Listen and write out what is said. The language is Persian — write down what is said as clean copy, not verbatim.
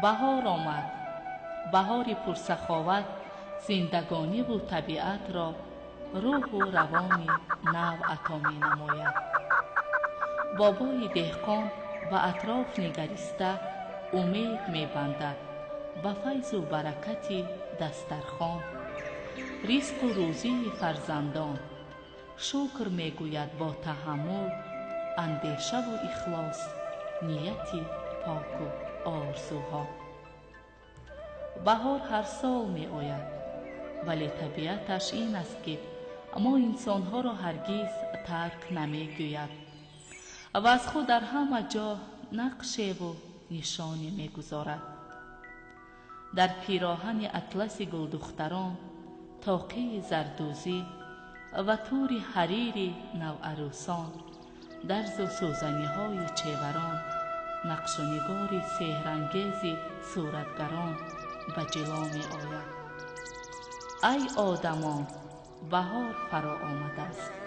بهار آمد، بهاری پرسخاوت، زندگانی و طبیعت را روح و روانی نو عطا می نماید. بابای دهقان به اطراف نگریسته امید می بندد به فیض و برکت دسترخوان، رزق و روزی فرزندان. شکر می گوید با تحمل، اندیشه و اخلاص، نیت پاک و آرزوها. بهار هر سال می آید، ولی طبیعتش این است که ما انسانها را هرگز ترک نمی گوید و از خود در همه جا نقشه و نشانی می گذارد. در پیراهن اطلس گلدختران، طاقه زردوزی و تور حریر نوعروسان، درز و سوزنی های چیوران، نقش و نگار سحرانگیز صورتگران به جلو می آید. ای آدمان، بهار فرا آمده است.